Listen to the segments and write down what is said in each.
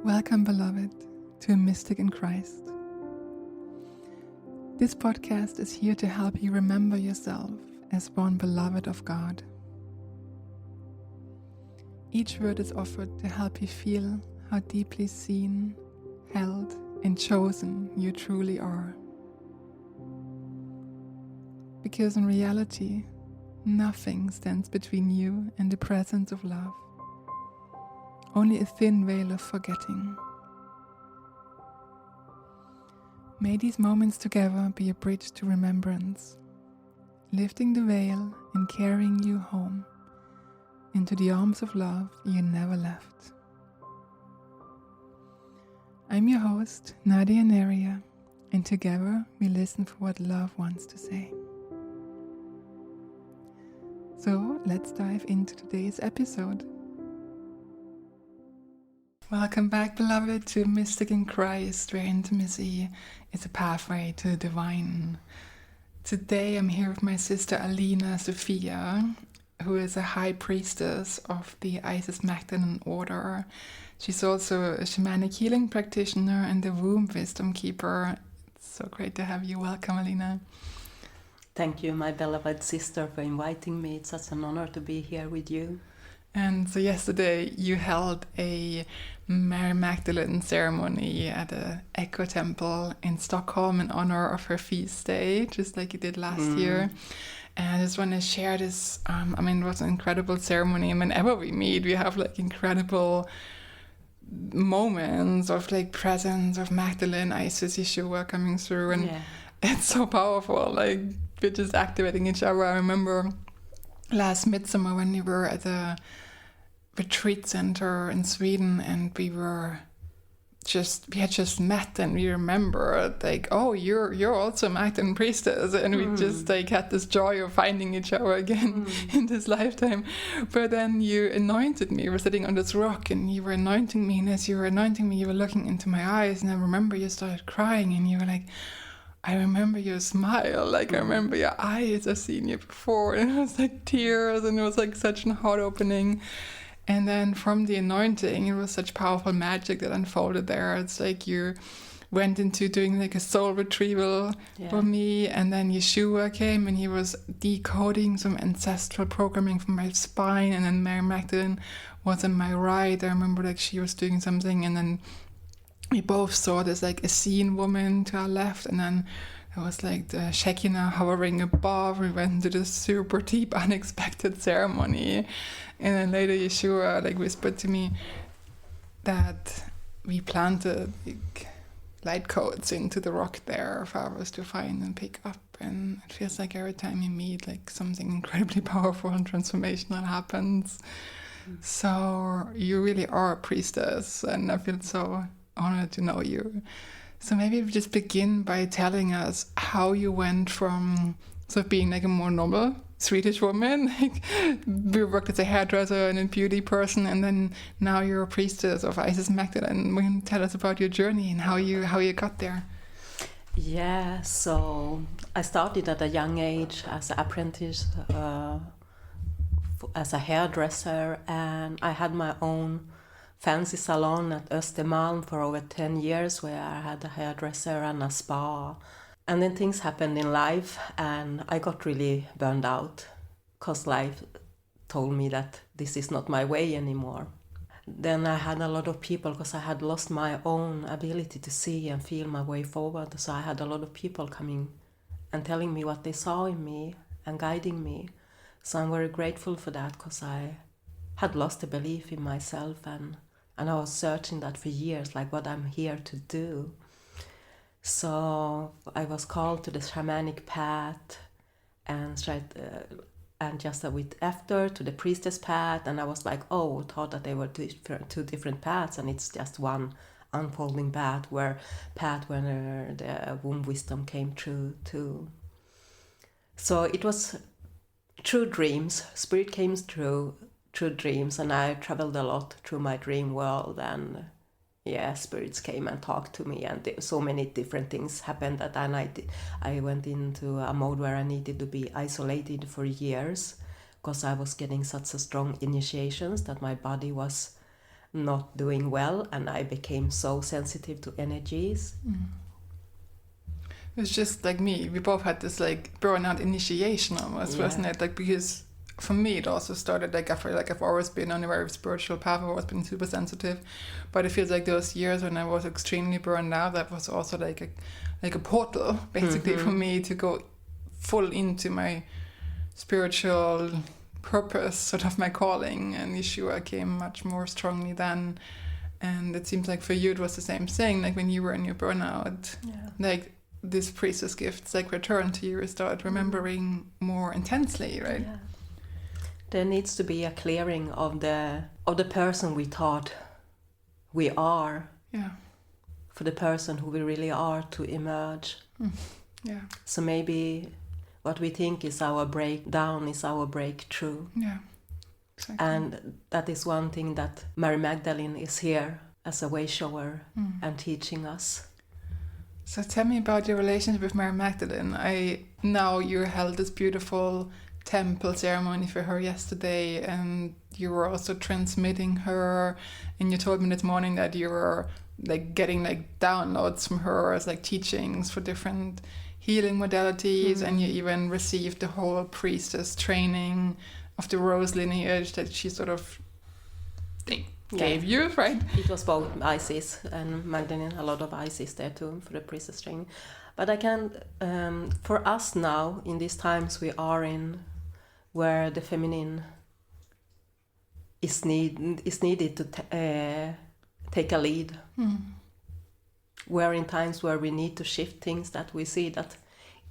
Welcome, beloved, to A Mystic in Christ. This podcast is here to help you remember yourself as one beloved of God. Each word is offered to help you feel how deeply seen, held, and chosen you truly are. Because in reality, nothing stands between you and the presence of love. Only a thin veil of forgetting. May these moments together be a bridge to remembrance, lifting the veil and carrying you home into the arms of love you never left. I'm your host, Nadia Neria, and together we listen for what love wants to say. So let's dive into today's episode. Welcome back, beloved, to Mystic in Christ, where intimacy is a pathway to the divine. Today I'm here with my sister Alyna Sophia, who is a high priestess of the Magdalene order. She's also a shamanic healing practitioner and a womb wisdom keeper. It's so great to have you. Welcome, Alyna. Thank you, my beloved sister, for inviting me. It's such an honor to be here with you. And so yesterday you held a Mary Magdalene ceremony at a Echo temple in Stockholm in honor of her feast day, just like you did last year. And I just want to share this. It was an incredible ceremony. And whenever we meet, we have like incredible moments of like presence of Magdalene, Isis, Yeshua coming through. And it's so powerful. Like we're just activating each other. I remember last midsummer when we were at a retreat center in Sweden and we had just met and we remembered like, oh, you're also a Magdalene priestess, and we just like had this joy of finding each other again in this lifetime. But then you anointed me. We were sitting on this rock and you were anointing me, and as you were anointing me you were looking into my eyes, and I remember you started crying and you were like, I remember your smile, like I remember your eyes, I've seen you before, and it was like tears, and it was like such an heart opening. And then from the anointing, it was such powerful magic that unfolded there. It's like you went into doing like a soul retrieval for me, and then Yeshua came and he was decoding some ancestral programming from my spine, and then Mary Magdalene was on my right. I remember like she was doing something, and then we both saw this like a seen woman to our left, and then it was like the Shekinah hovering above. We went into this super deep, unexpected ceremony. And then later Yeshua like whispered to me that we planted like light codes into the rock there for us to find and pick up. And it feels like every time you meet, like something incredibly powerful and transformational happens. So you really are a priestess, and I feel so honored to know you. So maybe we just begin by telling us how you went from sort of being like a more normal Swedish woman, like we worked as a hairdresser and a beauty person, and then now you're a priestess of Magdalene. Will you tell us about your journey and how you got there? Yeah, so I started at a young age as an apprentice, as a hairdresser, and I had my own fancy salon at Östermalm for over 10 years, where I had a hairdresser and a spa. And then things happened in life and I got really burned out because life told me that this is not my way anymore. Then I had a lot of people, because I had lost my own ability to see and feel my way forward. So I had a lot of people coming and telling me what they saw in me and guiding me. So I'm very grateful for that, because I had lost the belief in myself, and I was searching that for years, like what I'm here to do. So I was called to the shamanic path and just a bit after to the priestess path, and I was like, thought that they were two different paths, and it's just one unfolding path where the womb wisdom came true too. So it was true dreams. Spirit came through dreams, and I traveled a lot through my dream world, and spirits came and talked to me, and so many different things happened that I went into a mode where I needed to be isolated for years, because I was getting such a strong initiations that my body was not doing well, and I became so sensitive to energies. It was just like me. We both had this like burnout initiation almost, wasn't it? Like, because for me it also started like I feel like I've always been on a very spiritual path. I've always been super sensitive, but it feels like those years when I was extremely burned out, that was also like a portal basically for me to go full into my spiritual purpose, sort of my calling, and Yeshua came much more strongly then. And it seems like for you it was the same thing, like when you were in your burnout, like this priestess gifts like return to you, start remembering more intensely, right? Yeah. There needs to be a clearing of the person we thought we are, for the person who we really are to emerge. Yeah. So maybe what we think is our breakdown is our breakthrough. Yeah, exactly. And that is one thing that Mary Magdalene is here as a way shower and teaching us. So tell me about your relationship with Mary Magdalene. Now you held this beautiful temple ceremony for her yesterday, and you were also transmitting her, and you told me this morning that you were like getting like downloads from her as like teachings for different healing modalities, and you even received the whole priestess training of the rose lineage that she sort of gave you, right? It was both Isis and Magdalene, a lot of Isis there too for the priestess training. But I can, for us now, in these times we are in, where the feminine is needed to take a lead. We're in times where we need to shift things, that we see that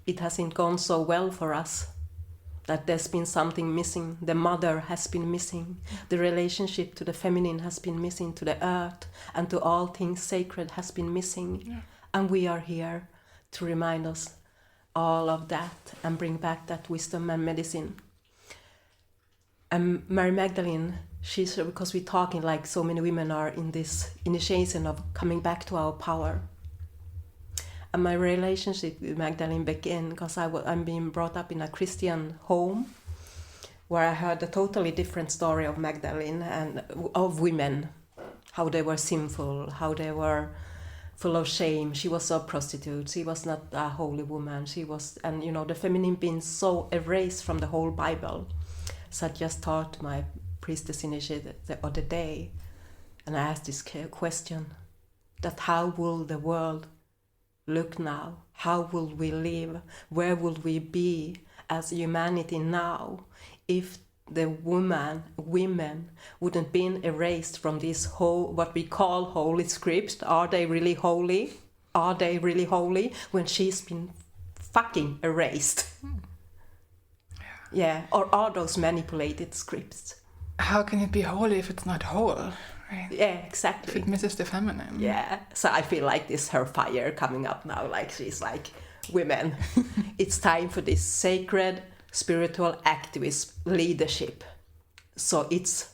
it hasn't gone so well for us, that there's been something missing. The mother has been missing. The relationship to the feminine has been missing, to the earth and to all things sacred has been missing. Yeah. And we are here to remind us all of that and bring back that wisdom and medicine. And Mary Magdalene, she's, because we're talking like so many women are in this initiation of coming back to our power. And my relationship with Magdalene began because I'm being brought up in a Christian home where I heard a totally different story of Magdalene and of women, how they were sinful, how they were full of shame. She was a prostitute. She was not a holy woman. She was, and you know, the feminine being so erased from the whole Bible. So I just taught my priestess initiative the other day, and I asked this question, that how will the world look now? How will we live? Where will we be as humanity now if the women wouldn't been erased from this whole, what we call holy scripts? Are they really holy? Are they really holy when she's been fucking erased? Yeah, or are those manipulated scripts? How can it be holy if it's not whole? Right. Yeah, exactly. If it misses the feminine. Yeah, so I feel like this her fire coming up now, like she's like, women, it's time for this sacred spiritual activist leadership. So it's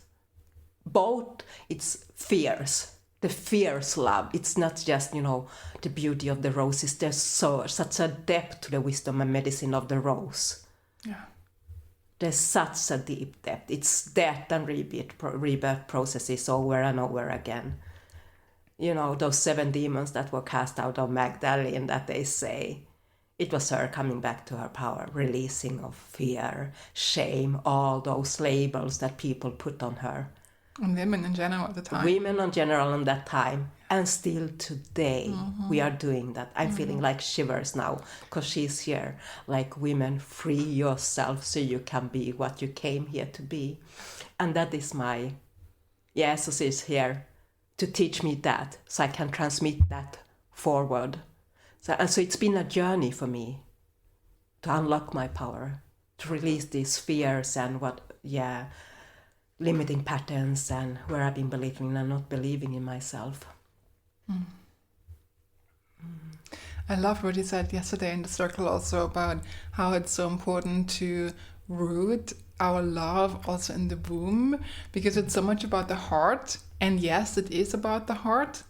both, it's fierce, the fierce love. It's not just, you know, the beauty of the roses. There's such a depth to the wisdom and medicine of the rose. Yeah. There's such a deep depth. It's death and rebirth processes over and over again. You know, those 7 demons that were cast out of Magdalene, that they say, it was her coming back to her power, releasing of fear, shame, all those labels that people put on her. And women in general at the time. Women in general in that time. And still today, we are doing that. I'm feeling like shivers now, because she's here. Like, women, free yourself so you can be what you came here to be. And that is my, so she's here to teach me that, so I can transmit that forward. So it's been a journey for me to unlock my power, to release these fears and limiting patterns and where I've been believing and not believing in myself. I love what you said yesterday in the circle also about how it's so important to root our love also in the womb, because it's so much about the heart. And yes, it is about the heart.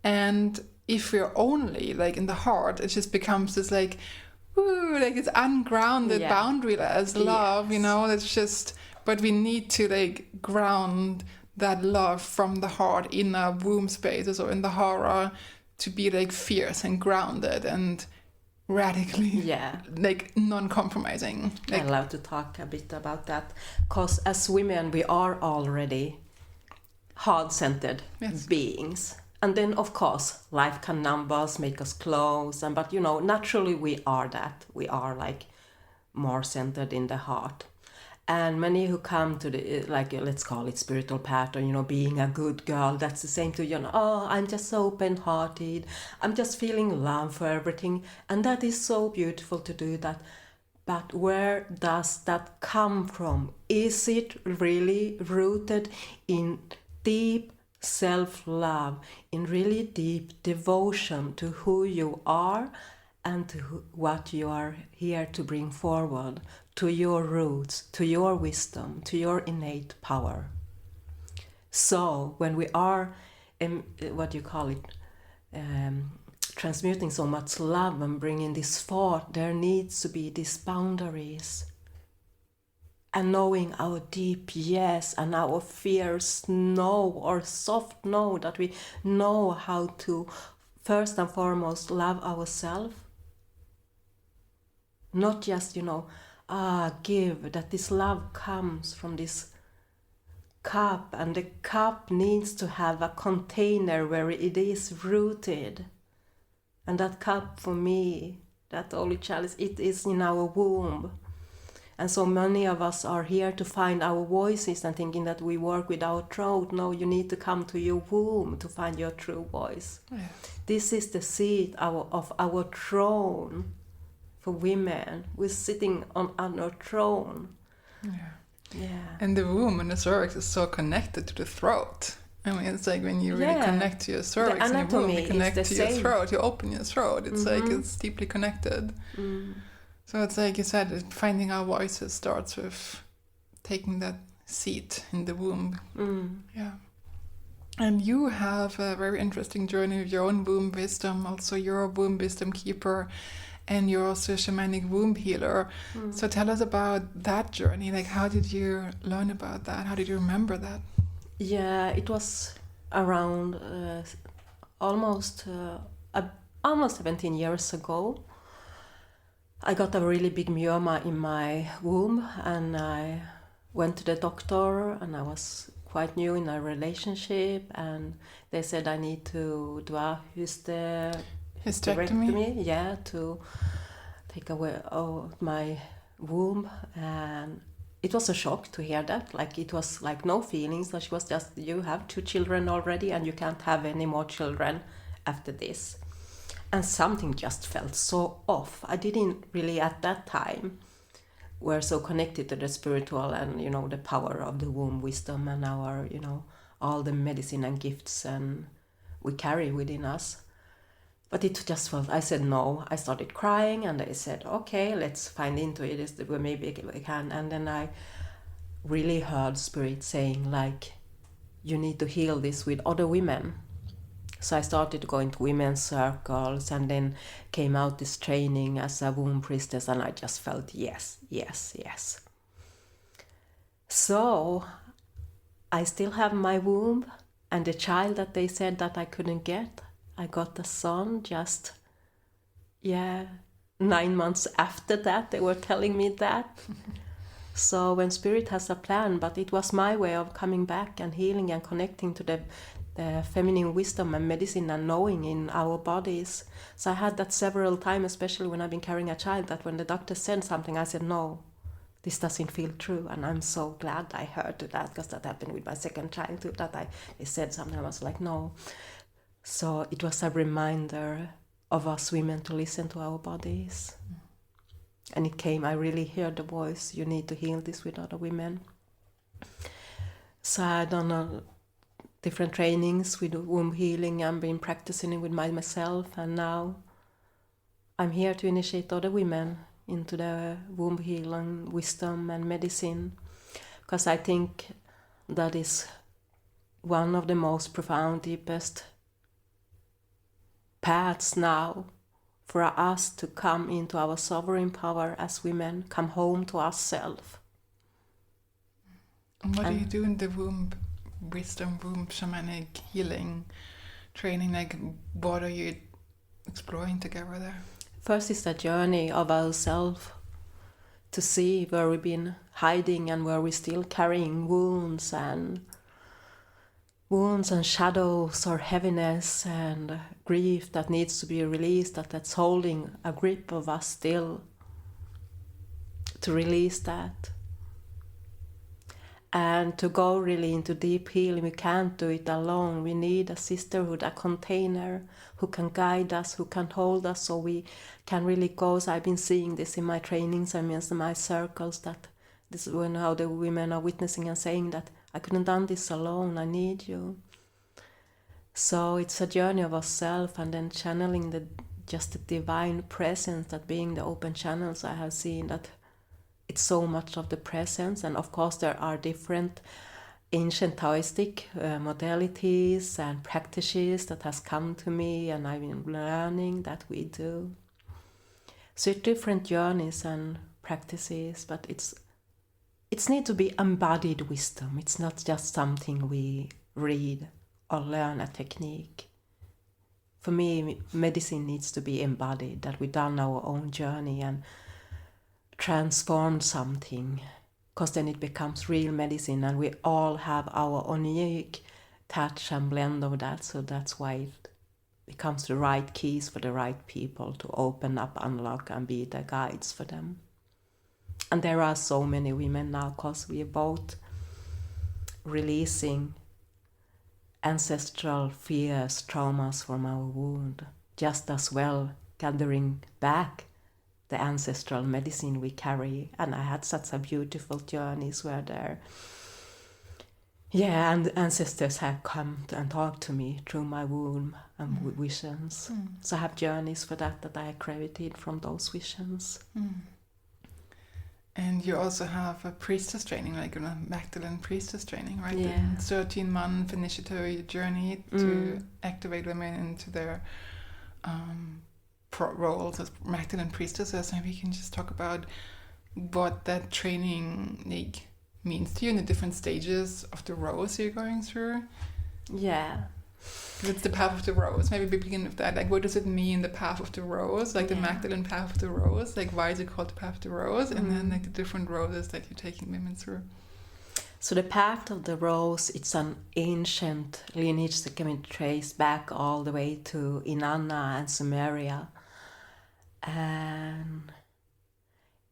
And if we're only like in the heart, it just becomes this like, ooh, like it's ungrounded, boundaryless love, you know, it's just, but we need to like ground that love from the heart in our womb spaces or in the hara to be like fierce and grounded and radically like non-compromising. Like, I love to talk a bit about that, because as women we are already heart-centered beings, and then of course life can numb us, make us close, and but naturally we are like more centered in the heart. And many who come to the, like, let's call it spiritual path, or being a good girl, that's the same to oh, I'm just so open-hearted, I'm just feeling love for everything, and that is so beautiful to do that. But where does that come from? Is it really rooted in deep self-love, in really deep devotion to who you are and to what you are here to bring forward, to your roots, to your wisdom, to your innate power? So when we are, transmuting so much love and bringing this forth, there needs to be these boundaries. And knowing our deep yes and our fierce no or soft no, that we know how to first and foremost love ourselves. Not just, give, that this love comes from this cup, and the cup needs to have a container where it is rooted. And that cup for me, that holy chalice, it is in our womb. And so many of us are here to find our voices and thinking that we work with our throat. No, you need to come to your womb to find your true voice. Yeah. This is the seat of our throne. For women, we're sitting on our throne. Yeah. And the womb and the cervix is so connected to the throat. I mean, it's like when you really connect to your cervix and your womb, you connect to your throat, you open your throat. It's like it's deeply connected. So it's like you said, finding our voices starts with taking that seat in the womb. Yeah. And you have a very interesting journey with your own womb wisdom. Also, you're a womb wisdom keeper. And you're also a shamanic womb healer. So tell us about that journey. Like, how did you learn about that? How did you remember that? Yeah, it was around almost 17 years ago. I got a really big myoma in my womb, and I went to the doctor, and I was quite new in a relationship, and they said I need to do a hysterectomy, to take away my womb. And it was a shock to hear that. Like, it was like no feelings. Like, it was just, you have 2 children already and you can't have any more children after this. And something just felt so off. I didn't really at that time were so connected to the spiritual and the power of the womb wisdom and our all the medicine and gifts and we carry within us. But it just felt, I said no. I started crying and I said, okay, let's find into it. Maybe we can. And then I really heard Spirit saying, like, you need to heal this with other women. So I started going to women's circles and then came out this training as a womb priestess, and I just felt yes. So I still have my womb and the child that they said that I couldn't get. I got a son just, 9 months after that. They were telling me that. So when Spirit has a plan, but it was my way of coming back and healing and connecting to the feminine wisdom and medicine and knowing in our bodies. So I had that several times, especially when I've been carrying a child, that when the doctor said something, I said, no, this doesn't feel true. And I'm so glad I heard that, because that happened with my second child too, that they said something, I was like, no. So it was a reminder of us women to listen to our bodies. And it came, I really heard the voice, you need to heal this with other women. So I done different trainings with womb healing and been practicing it with myself, and now I'm here to initiate other women into the womb healing, wisdom and medicine, because I think that is one of the most profound, deepest paths now for us to come into our sovereign power as women, come home to ourselves. And what do you do in the womb wisdom womb shamanic healing training, like what are you exploring together there? First is the journey of ourselves to see where we've been hiding and where we're still carrying wounds and shadows or heaviness and grief that needs to be released, that's holding a grip of us still, to release that. And to go really into deep healing, we can't do it alone. We need a sisterhood, a container who can guide us, who can hold us, so we can really go. So I've been seeing this in my trainings and in my circles, that this is when how the women are witnessing and saying that I couldn't done this alone, I need you. So it's a journey of ourselves, and then channeling the divine presence, that being the open channels. I have seen that it's so much of the presence, and of course there are different ancient Taoistic modalities and practices that has come to me, and I've been learning that we do. So it's different journeys and practices, but it's need to be embodied wisdom. It's not just something we read or learn a technique. For me, medicine needs to be embodied, that we've done our own journey and transformed something, because then it becomes real medicine, and we all have our own unique touch and blend of that. So that's why it becomes the right keys for the right people to open up, unlock, and be the guides for them. And there are so many women now, because we are both releasing ancestral fears, traumas from our wound, just as well gathering back the ancestral medicine we carry. And I had such a beautiful journeys where there, and ancestors have come and talked to me through my womb and visions. So I have journeys for that I created from those visions. And you also have a priestess training, like a Magdalene priestess training, right? Yeah. 13-month initiatory journey to activate women into their roles as Magdalene priestesses. Maybe you can just talk about what that training means to you in the different stages of the rose you're going through. Yeah. It's the path of the rose. Maybe we begin with that. Like, what does it mean, the path of the rose? Like the Magdalene path of the rose. Like, why is it called the path of the rose? And then like the different roses that you're taking women through. So the path of the rose, it's an ancient lineage that can be traced back all the way to Inanna and Sumeria. And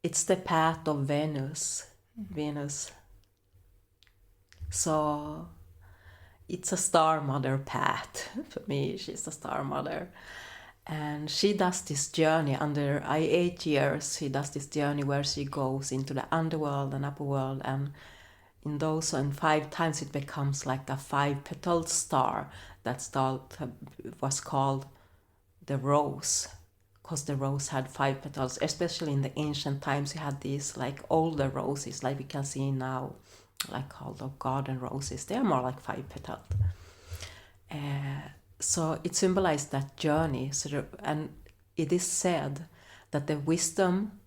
it's the path of Venus. So it's a star mother path. For me, she's a star mother. And she does this journey under 8 years. She does this journey where she goes into the underworld and upper world, and in those, and 5 times it becomes like a 5-petaled star. That star was called the rose, because the rose had 5 petals. Especially in the ancient times, you had these like older roses, like we can see now, like called garden roses. They are more like 5-petaled. So it symbolized that journey. And it is said that the wisdom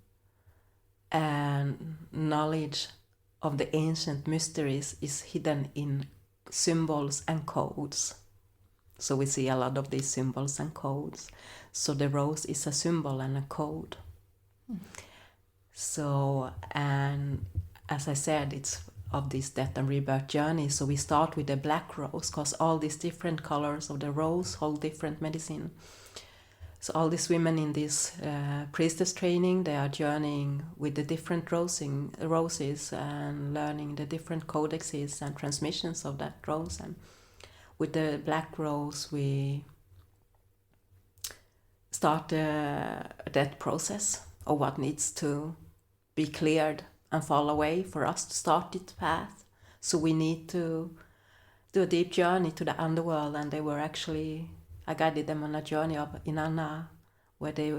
and knowledge of the ancient mysteries is hidden in symbols and codes. So we see a lot of these symbols and codes. So the rose is a symbol and a code. So, and as I said, it's of this death and rebirth journey. So we start with the black rose, because all these different colors of the rose hold different medicine. So all these women in this priestess training, they are journeying with the different roses and learning the different codexes and transmissions of that rose. And with the black rose, we start the death process of what needs to be cleared and fall away for us to start this path. So we need to do a deep journey to the underworld, and they were actually, I guided them on a journey of Inanna, where they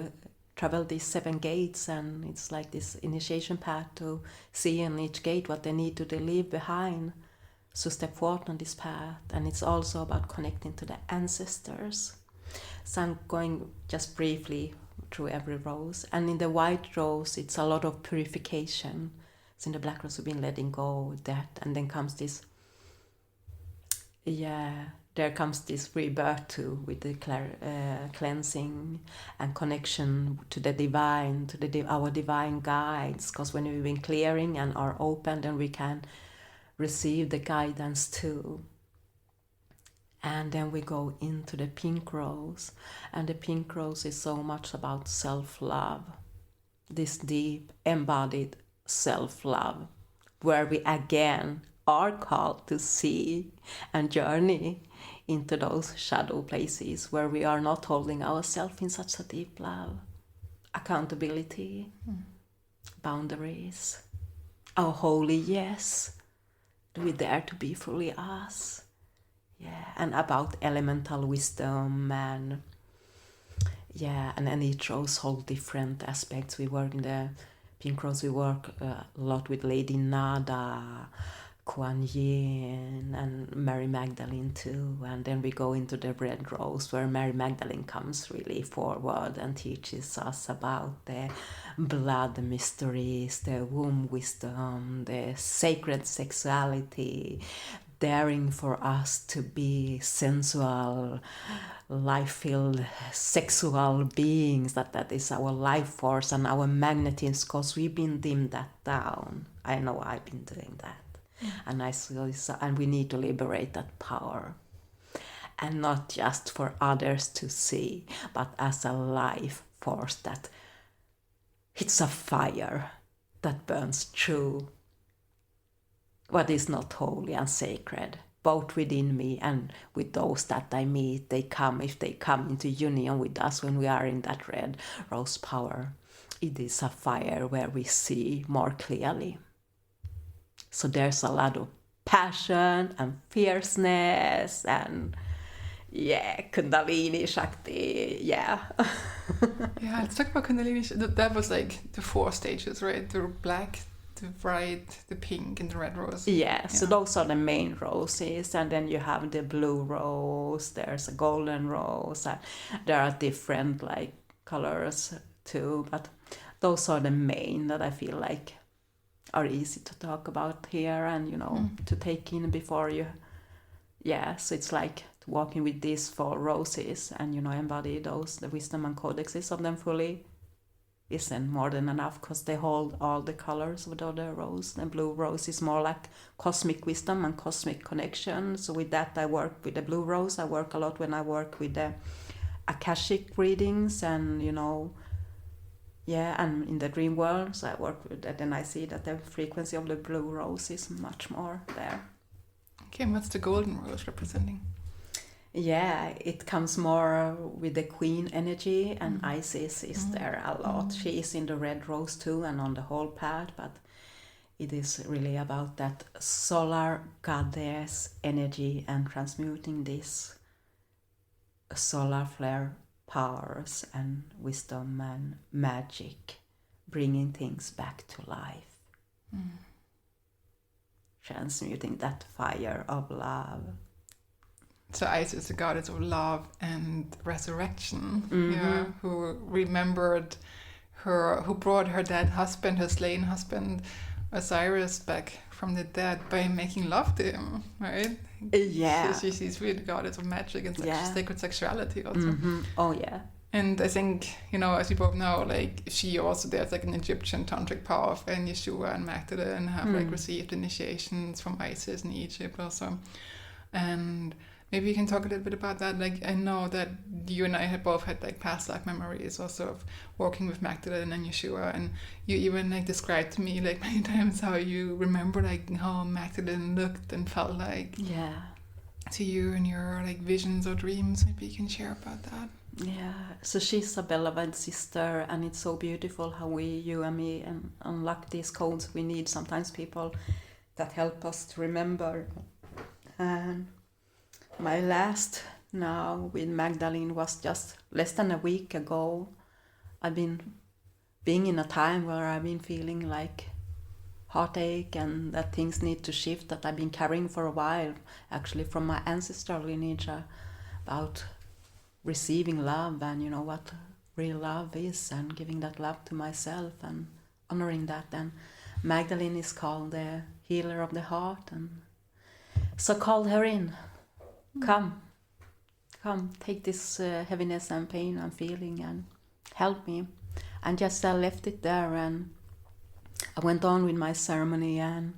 traveled these 7 gates, and it's like this initiation path to see in each gate what they need to leave behind. So step forward on this path, and it's also about connecting to the ancestors. So I'm going just briefly through every rose. And in the white rose, it's a lot of purification. So in the black rose, we've been letting go of that, and then comes this there comes this rebirth too, with the cleansing and connection to the divine, to our divine guides. Because when we've been clearing and are open, then we can receive the guidance too. And then we go into the pink rose, and the pink rose is so much about self-love, this deep embodied self-love, where we again are called to see and journey into those shadow places where we are not holding ourselves in such a deep love. Accountability, boundaries, our holy yes. Do we dare to be fully us? And about elemental wisdom and each rose hold different aspects. We work in the pink rose, we work a lot with Lady Nada, Kuan Yin, and Mary Magdalene too. And then we go into the red rose, where Mary Magdalene comes really forward and teaches us about the blood mysteries, the womb wisdom, the sacred sexuality, daring for us to be sensual, life-filled, sexual beings, that is our life force and our magnetism, because we've been dimmed that down. I know I've been doing that. And and we need to liberate that power. And not just for others to see, but as a life force that it's a fire that burns through what is not holy and sacred, both within me and with those that I meet. If they come into union with us when we are in that red rose power, it is a fire where we see more clearly. So there's a lot of passion and fierceness and Kundalini, shakti, Let's talk about Kundalini. That was like the 4 stages, right? The black, the white, the pink, and the red rose. So those are the main roses, and then you have the blue rose, there's a golden rose, and there are different like colors too, but those are the main that I feel like are easy to talk about here and to take in before you so it's like walking with these 4 roses and embody those, the wisdom and codexes of them fully isn't more than enough, because they hold all the colors of the other rose. The blue rose is more like cosmic wisdom and cosmic connection. So with that I work with the blue rose. I work a lot when I work with the Akashic readings and and in the dream world. So I work with that and I see that the frequency of the blue rose is much more there. Okay, and what's the golden rose representing? It comes more with the queen energy, and Isis is there a lot. She is in the red rose too and on the whole path, but it is really about that solar goddess energy and transmuting this solar flare powers and wisdom and magic, bringing things back to life. Transmuting that fire of love. So Isis is the goddess of love and resurrection, who remembered who brought her dead husband, her slain husband, Osiris, back from the dead by making love to him, right? So she's really the goddess of magic and sacred sexuality also. And I think, as we both know, like there's like an Egyptian tantric power, and Yeshua and Magdalene have like received initiations from Isis in Egypt also. And maybe you can talk a little bit about that. Like, I know that you and I have both had like past life memories also of working with Magdalene and Yeshua, and you even like described to me like many times how you remember like how Magdalene looked and felt like to you in your like visions or dreams. Maybe you can share about that. So she's a beloved sister, and it's so beautiful how you and me unlock these codes. We need sometimes people that help us to remember. And my last now with Magdalene was just less than a week ago. I've been being in a time where I've been feeling like heartache and that things need to shift, that I've been carrying for a while, actually from my ancestral lineage, about receiving love and what real love is, and giving that love to myself and honoring that. And Magdalene is called the healer of the heart, and so called her in. come, take this heaviness and pain I'm feeling and help me. And just I left it there and I went on with my ceremony, and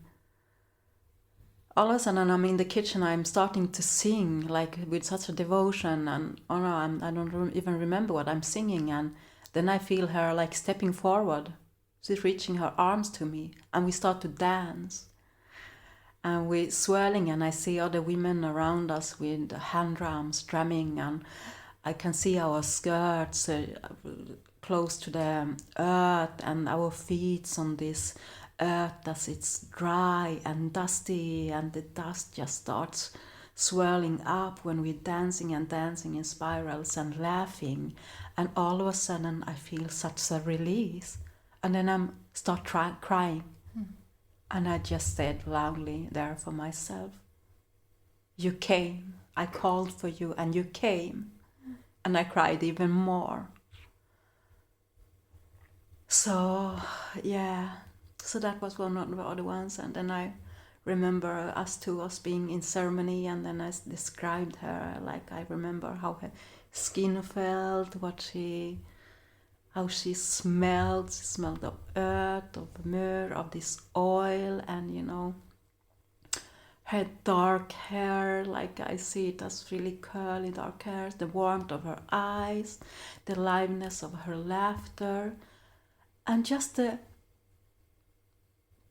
all of a sudden I'm in the kitchen, I'm starting to sing like with such a devotion, and I don't even remember what I'm singing, and then I feel her like stepping forward. She's reaching her arms to me and we start to dance. And we're swirling, and I see other women around us with hand drums drumming, and I can see our skirts close to the earth and our feet on this earth as it's dry and dusty, and the dust just starts swirling up when we're dancing and dancing in spirals and laughing. And all of a sudden I feel such a release, and then I start crying. And I just said loudly there for myself, you came, I called for you and you came. And I cried even more. So that was one of the other ones. And then I remember us being in ceremony, and then I described her, like I remember how her skin felt, how she smelled. She smelled of earth, of myrrh, of this oil, and her dark hair, like I see it as really curly dark hair, the warmth of her eyes, the liveliness of her laughter, and just the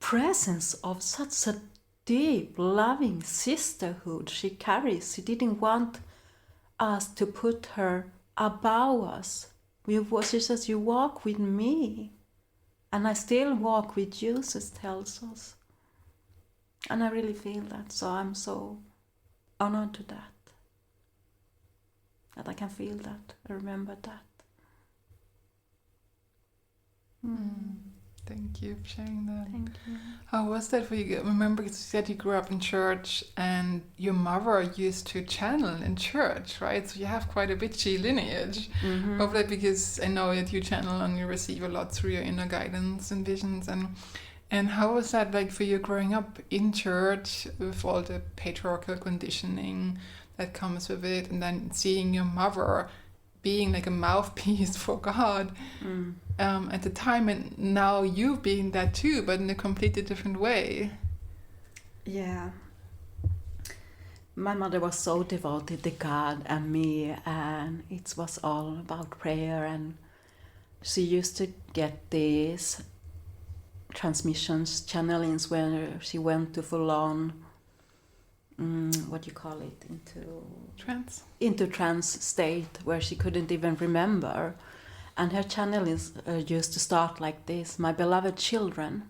presence of such a deep, loving sisterhood she carries. She didn't want us to put her above us. She says, you walk with me, and I still walk with you, she tells us. And I really feel that, so I'm so honored to that I can feel that, I remember that. Thank you for sharing that. Thank you. How was that for you? Remember, you said you grew up in church and your mother used to channel in church, right? So you have quite a witchy lineage of that, because I know that you channel and you receive a lot through your inner guidance and visions. And how was that like for you growing up in church with all the patriarchal conditioning that comes with it, and then seeing your mother being like a mouthpiece for God at the time, and now you being that too, but in a completely different way. Yeah. My mother was so devoted to God and me, and it was all about prayer, and she used to get these transmissions, channelings, where she went to full on what do you call it, into trance state where she couldn't even remember. And her channelings used to start like this: my beloved children.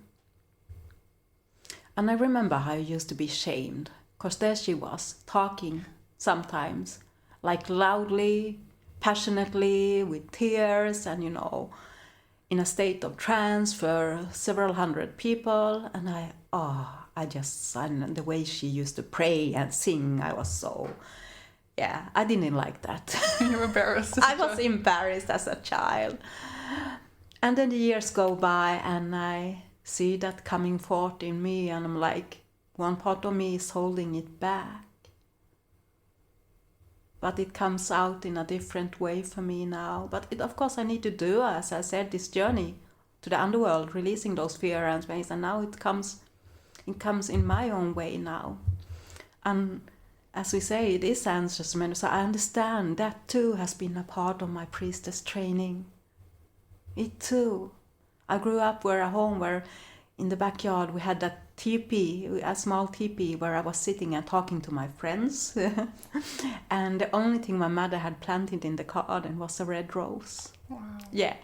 And I remember how I used to be shamed, because there she was talking sometimes like loudly, passionately, with tears, and in a state of trance for several hundred people. And and the way she used to pray and sing, I was so, I didn't like that. You were embarrassed. I was embarrassed as a child. And then the years go by, and I see that coming forth in me, and I'm like, one part of me is holding it back. But it comes out in a different way for me now. But of course I need to do, as I said, this journey to the underworld, releasing those fear and space, and now it comes in my own way now. And as we say, it is ancestral, so I understand that too has been a part of my priestess training. It too. I grew up a home where in the backyard we had that teepee, a small teepee, where I was sitting and talking to my friends. And the only thing my mother had planted in the garden was a red rose. Wow. Yeah.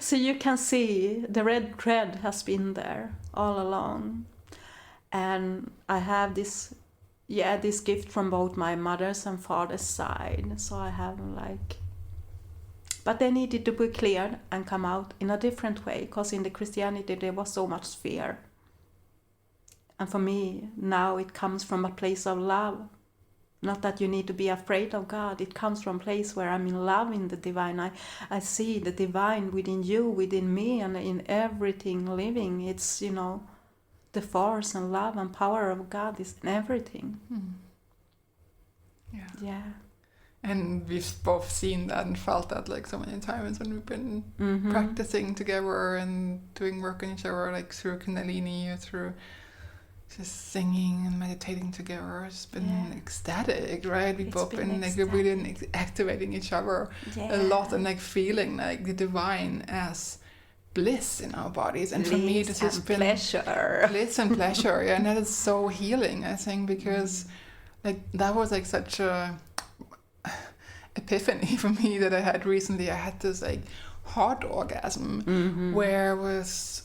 So you can see the red thread has been there all along. And I have this gift from both my mother's and father's side. So I have but they needed to be cleared and come out in a different way, because in the Christianity there was so much fear. And for me, now it comes from a place of love. Not that you need to be afraid of God. It comes from a place where I'm in love in the divine. I see the divine within you, within me, and in everything living. It's, the force and love and power of God is in everything. Yeah. And we've both seen that and felt that like so many times when we've been practicing together and doing work on each other, like through Kundalini or through just singing and meditating together. It's been ecstatic, right? We've both been like really activating each other a lot and like feeling like the divine as bliss in our bodies. And for me, this has been bliss and pleasure. Yeah, and that is so healing, I think, because like that was like such a epiphany for me that I had recently. I had this like heart orgasm where I was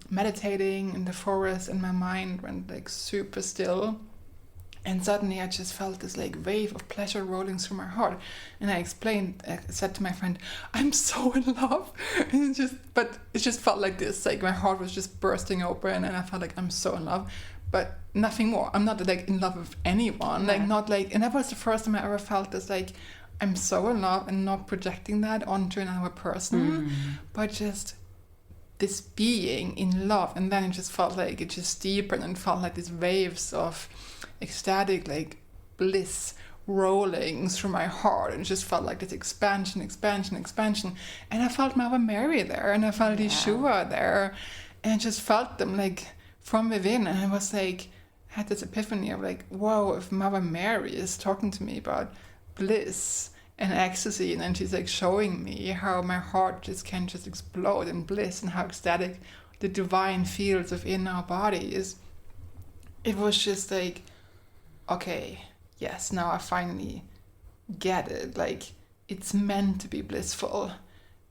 meditating in the forest and my mind went like super still, and suddenly I just felt this like wave of pleasure rolling through my heart. And I said to my friend, I'm so in love. And it just felt like this, like my heart was just bursting open and I felt like I'm so in love, but nothing more. I'm not like in love with anyone, like not like, and that was the first time I ever felt this like I'm so in love, and not projecting that onto another person, but just this being in love. And then it just felt like it just deepened and felt like these waves of ecstatic like bliss rolling through my heart, and it just felt like this expansion. And I felt Mother Mary there, and I felt Yeshua there, and I just felt them like from within. And I was like, had this epiphany of like, whoa, if Mother Mary is talking to me about bliss and ecstasy, and then she's like showing me how my heart just can just explode in bliss and how ecstatic the divine feels within our bodies, it was just like, okay, yes, now I finally get it. Like, it's meant to be blissful.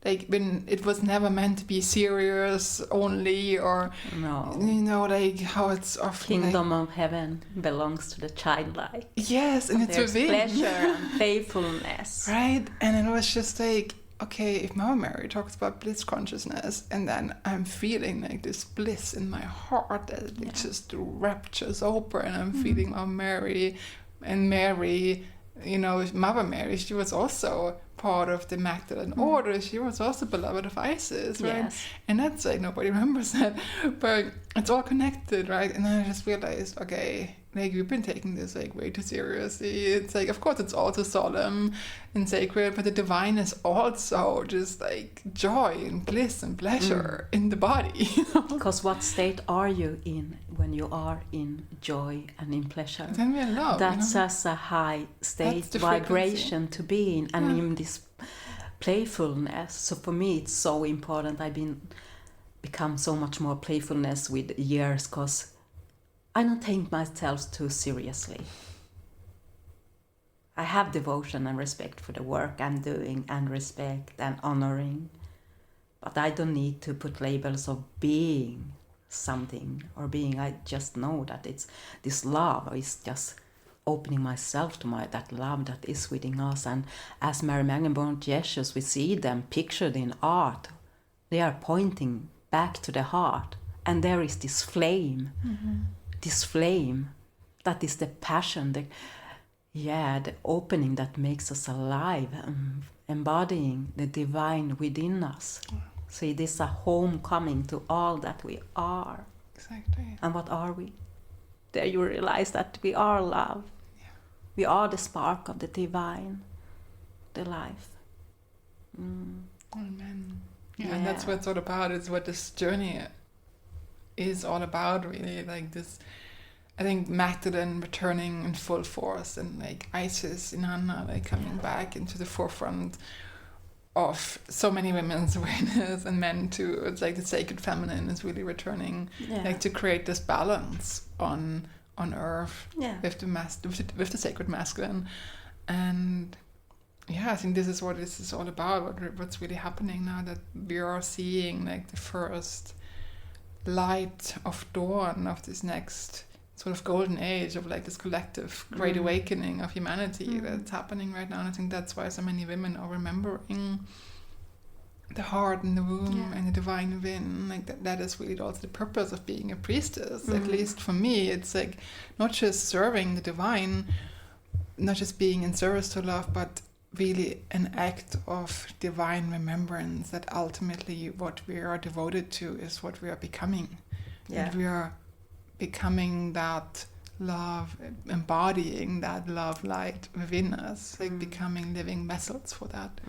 Like, when it was never meant to be serious only, or like how it's often Kingdom like, of heaven belongs to the childlike. Yes, and it's within. Pleasure and faithfulness. Right, and it was just like, okay, if Mother Mary talks about bliss consciousness, and then I'm feeling like this bliss in my heart that it just raptures open, and I'm feeling Mother Mary, and Mary, Mother Mary, she was also part of the Magdalene order. She was also beloved of Isis, right? Yes. And that's like, nobody remembers that, but it's all connected, right? And then I just realized, okay, like we've been taking this like way too seriously. It's like, of course it's also solemn and sacred, but the divine is also just like joy and bliss and pleasure in the body. Because what state are you in when you are in joy and in pleasure? Then we're in love. That's just a high state vibration to be in, and in this playfulness. So for me it's so important. I've become so much more playfulness with years, because I don't take myself too seriously. I have devotion and respect for the work I'm doing, and respect and honoring, but I don't need to put labels of being something or being. I just know that it's this love is just opening myself to that love that is within us. And as Mary Magdalene born Jesus, we see them pictured in art. They are pointing back to the heart, and there is this flame. This flame, that is the passion, the opening that makes us alive, embodying the divine within us. So it is a homecoming to all that we are. Exactly. And what are we? There you realize that we are love. Yeah. We are the spark of the divine, the life. Amen. Yeah, and that's what it's all about. It's what this journey is all about, really. Like this, I think Magdalene returning in full force, and like Isis in Hannah like coming back into the forefront of so many women's awareness, and men too. It's like the sacred feminine is really returning, like to create this balance on earth with the sacred masculine. And I think this is what this is all about. What's really happening now, that we are seeing like the first light of dawn of this next sort of golden age of like this collective great awakening of humanity that's happening right now. And I think that's why so many women are remembering the heart and the womb and the divine within. Like that is really also the purpose of being a priestess. At least for me, it's like not just serving the divine, not just being in service to love, but really an act of divine remembrance, that ultimately what we are devoted to is what we are becoming. Yeah. And we are becoming that love, embodying that love light within us, like becoming living vessels for that.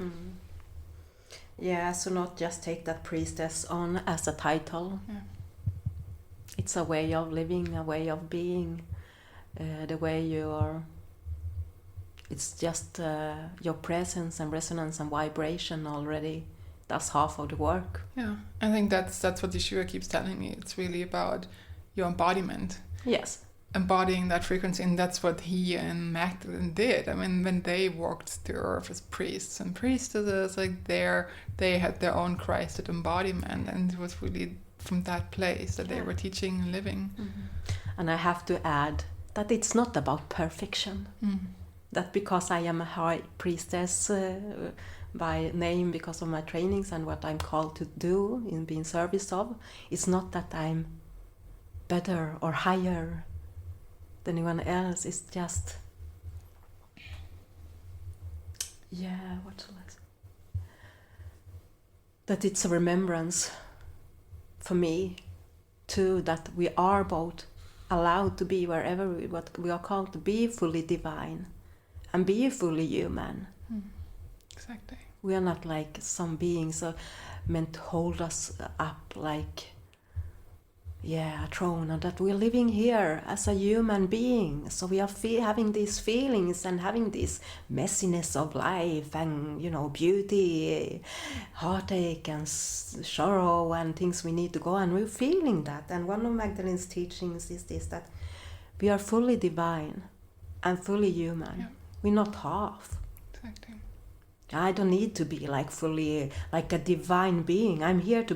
Yeah, so not just take that priestess on as a title. Yeah. It's a way of living, a way of being, the way you're. It's just your presence and resonance and vibration already. That's half of the work. Yeah, I think that's what Yeshua keeps telling me. It's really about your embodiment. Yes. Embodying that frequency, and that's what he and Magdalene did. I mean, when they walked the earth as priests and priestesses, like they had their own Christed embodiment, and it was really from that place that they were teaching and living. And I have to add that it's not about perfection. That because I am a high priestess by name, because of my trainings and what I'm called to do in being service of, it's not that I'm better or higher than anyone else. It's just, what shall I say? That it's a remembrance for me too, that we are both allowed to be wherever what we are called to be fully divine and be fully human. Exactly. We are not like some beings meant to hold us up like a throne, and that we're living here as a human being. So we are having these feelings and having this messiness of life and, beauty, heartache and sorrow and things we need to go, and we're feeling that. And one of Magdalene's teachings is this, that we are fully divine and fully human. Yeah. We're not half. Exactly. I don't need to be like fully like a divine being. I'm here to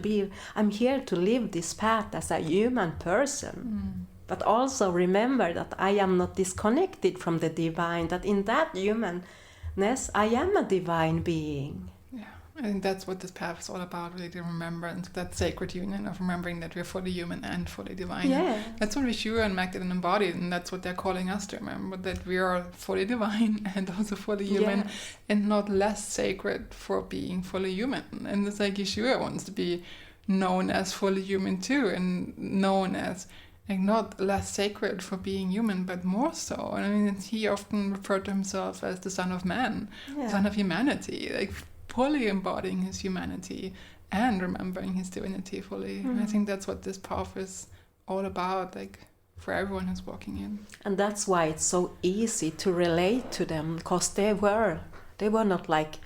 live this path as a human person. But also remember that I am not disconnected from the divine, that in that humanness I am a divine being. Yeah, I think that's what this path is all about, really, the remembrance, that sacred union of remembering that we're fully human and fully divine. Yeah. That's what Yeshua and Magdalene embodied, and that's what they're calling us to remember, that we are fully divine and also fully human, and not less sacred for being fully human. And it's like Yeshua wants to be known as fully human too, and known as like not less sacred for being human, but more so. And I mean, he often referred to himself as the Son of Man, the Son of Humanity, like fully embodying his humanity and remembering his divinity fully. And I think that's what this path is all about, like for everyone who's walking in. And that's why it's so easy to relate to them, because they were not like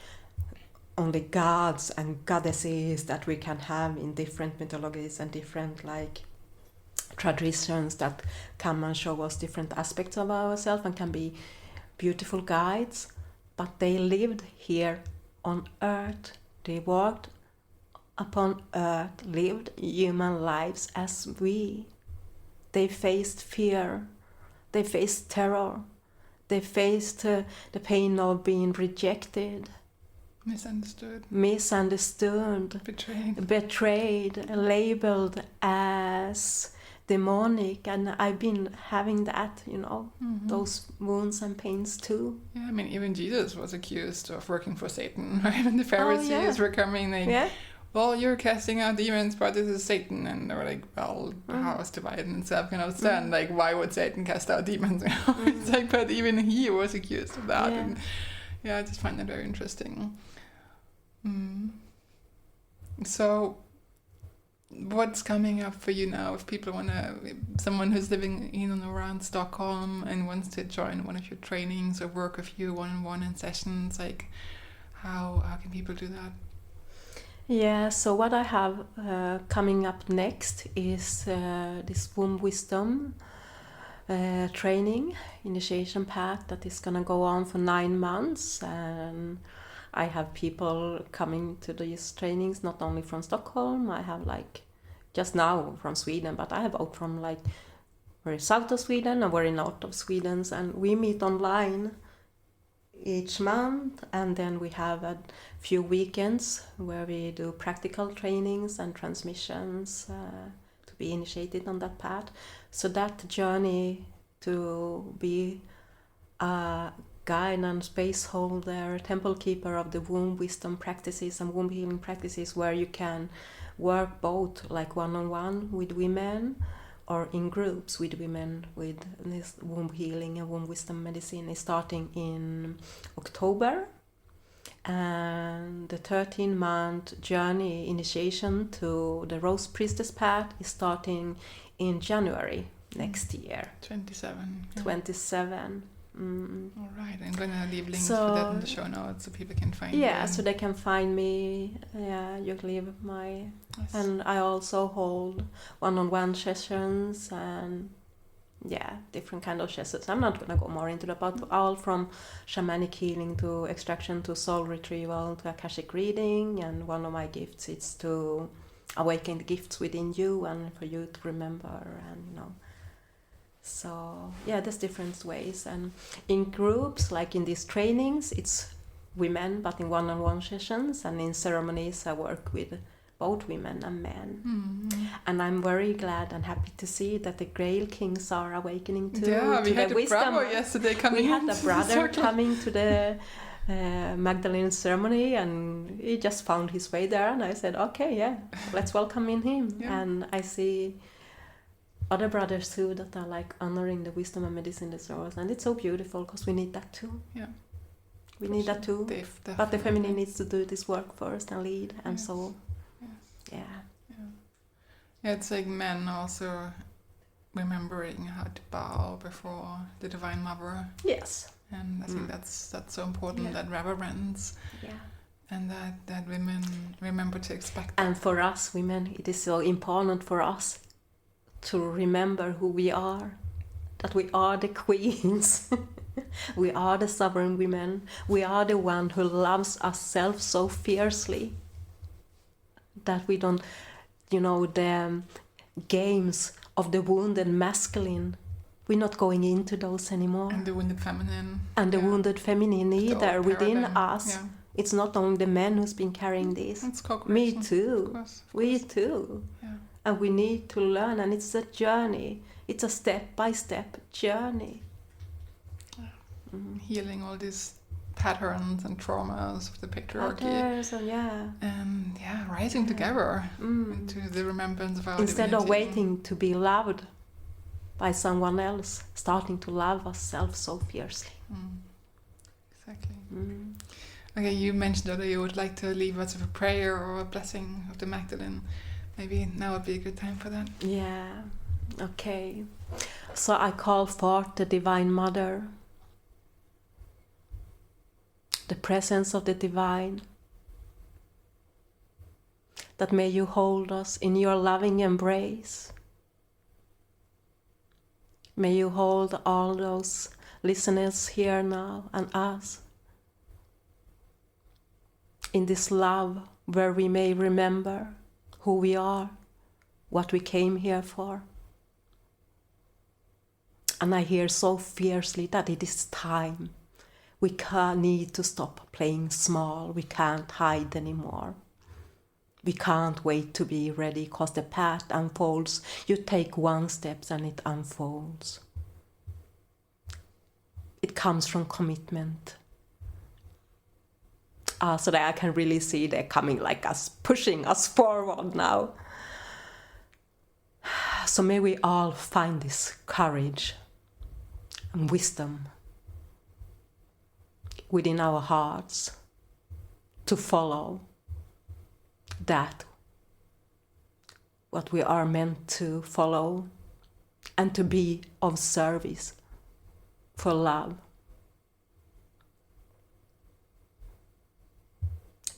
only gods and goddesses that we can have in different mythologies and different like traditions that come and show us different aspects of ourselves and can be beautiful guides. But they lived here on earth. They walked upon earth, lived human lives as we. They faced fear, they faced terror, they faced the pain of being rejected, misunderstood, betrayed, labeled as demonic, and I've been having that, those wounds and pains too. Yeah, I mean, even Jesus was accused of working for Satan, right? And the Pharisees were coming like, well, you're casting out demons, but this is Satan. And they were like, well, the house divided itself can understand, like, why would Satan cast out demons? It's like, but even he was accused of that. And I just find that very interesting. So what's coming up for you now? If people want to, someone who's living in and around Stockholm and wants to join one of your trainings or work with you one-on-one in sessions, like how can people do that? Yeah, so what I have coming up next is this womb wisdom training, initiation path that is going to go on for 9 months, and I have people coming to these trainings not only from Stockholm. I have like just now from Sweden, but I have out from like very south of Sweden and very north of Sweden, and we meet online each month, and then we have a few weekends where we do practical trainings and transmissions to be initiated on that path. So that journey to be a guide and space holder, temple keeper of the womb wisdom practices and womb healing practices, where you can work both like one-on-one with women or in groups with women with this womb healing and womb wisdom medicine is starting in October. And the 13-month journey initiation to the Rose Priestess path is starting in January next year. 27. Yeah. 27. All right, I'm going to leave links for that in the show notes so people can find you. Yeah, so they can find me. Yeah, you can leave my... Yes. And I also hold one-on-one sessions and different kind of sessions. I'm not going to go more into that, but all from shamanic healing to extraction to soul retrieval to Akashic reading. And one of my gifts is to awaken the gifts within you and for you to remember and, you know. So, there's different ways. And in groups, like in these trainings, it's women, but in one-on-one sessions. And in ceremonies, I work with both women and men. Mm-hmm. And I'm very glad and happy to see that the Grail Kings are awakening to we had the a wisdom. brother yesterday coming. We had a brother coming to the Magdalene ceremony, and he just found his way there. And I said, okay, let's welcome in him. Yeah. And I see other brothers too that are like honoring the wisdom and medicine that serves, and it's so beautiful because we need that too. Yeah, we need that too. But the feminine needs to do this work first and lead, and so. Yeah, it's like men also remembering how to bow before the Divine Mother. Yes. And I think that's so important, that reverence. Yeah. And that women remember to expect that. And for us women, it is so important for us to remember who we are, that we are the queens. We are the sovereign women. We are the one who loves ourselves so fiercely that we don't, the games of the wounded masculine, we're not going into those anymore. And the wounded feminine. And the wounded feminine either within us. Yeah. It's not only the men who's been carrying this. It's co-creation. Me too. Of course. We too. Yeah. And we need to learn, and it's a journey. It's a step-by-step journey. Yeah. Healing all these patterns and traumas of the patriarchy. And rising together into the remembrance of our instead divinity. Of waiting to be loved by someone else, starting to love ourselves so fiercely. Exactly. Okay, you mentioned that you would like to leave us with a prayer or a blessing of the Magdalene. Maybe now would be a good time for that. Yeah, okay. So I call forth the Divine Mother, the presence of the Divine, that may you hold us in your loving embrace. May you hold all those listeners here now and us in this love where we may remember who we are, what we came here for. And I hear so fiercely that it is time. We need to stop playing small. We can't hide anymore. We can't wait to be ready because the path unfolds. You take one step and it unfolds. It comes from commitment. So that I can really see they're coming like us, pushing us forward now. So may we all find this courage and wisdom within our hearts to follow that, what we are meant to follow, and to be of service for love.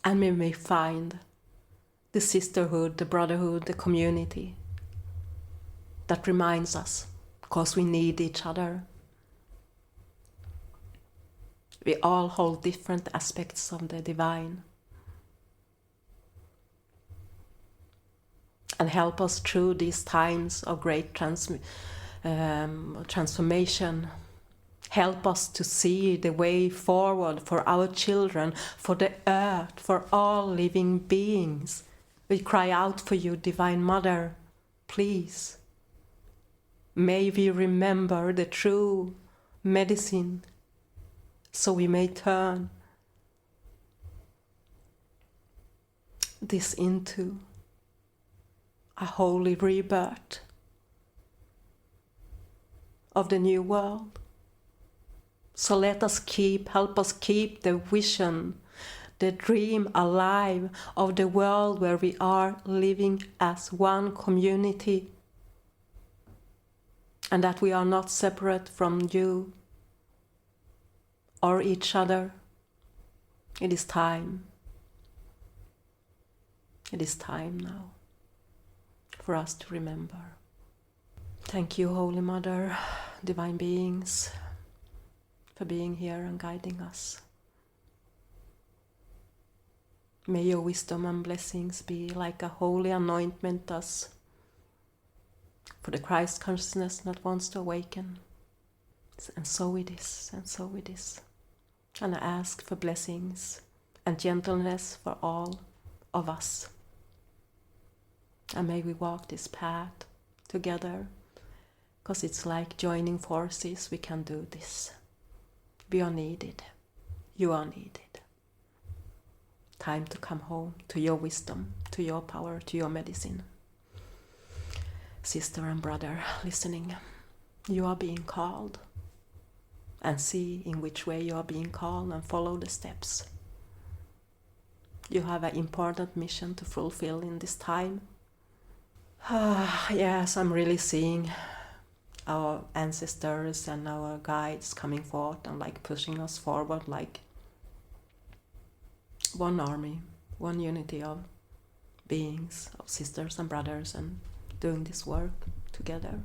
And we may find the sisterhood, the brotherhood, the community that reminds us, because we need each other. We all hold different aspects of the divine. And help us through these times of great transformation. Help us to see the way forward for our children, for the earth, for all living beings. We cry out for you, Divine Mother, please. May we remember the true medicine, so we may turn this into a holy rebirth of the new world. So let us help us keep the vision, the dream alive of the world where we are living as one community, and that we are not separate from you or each other. It is time. It is time now for us to remember. Thank you, Holy Mother, divine beings, for being here and guiding us. May your wisdom and blessings be like a holy anointment us for the Christ consciousness that wants to awaken. And so it is, and so it is. And I ask for blessings and gentleness for all of us. And may we walk this path together, because it's like joining forces. We can do this. We are needed. You are needed. Time to come home to your wisdom, to your power, to your medicine. Sister and brother listening, you are being called. And see in which way you are being called and follow the steps. You have an important mission to fulfill in this time. Yes, I'm really seeing our ancestors and our guides coming forth and like pushing us forward like one army, one unity of beings, of sisters and brothers, and doing this work together.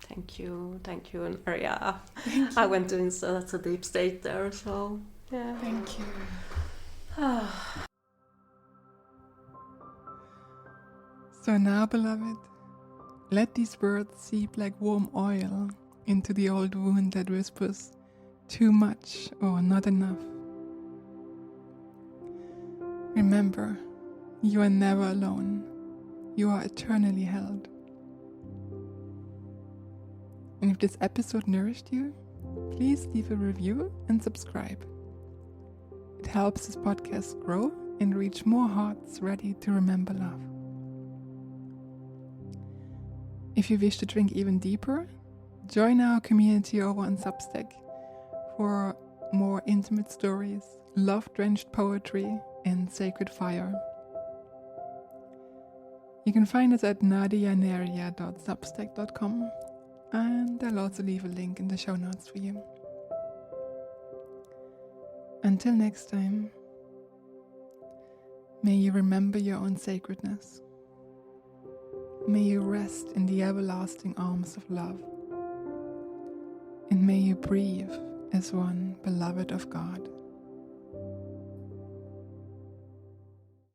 Thank you, Maria. I went into such a deep state there, so yeah. Thank you. So now, beloved, let these words seep like warm oil into the old wound that whispers too much or not enough. Remember, you are never alone. You are eternally held. And if this episode nourished you, please leave a review and subscribe. It helps this podcast grow and reach more hearts ready to remember love. If you wish to drink even deeper, join our community over on Substack for more intimate stories, love-drenched poetry, and sacred fire. You can find us at nadianeria.substack.com, and I'll also leave a link in the show notes for you. Until next time, may you remember your own sacredness. May you rest in the everlasting arms of love. And may you breathe as one beloved of God.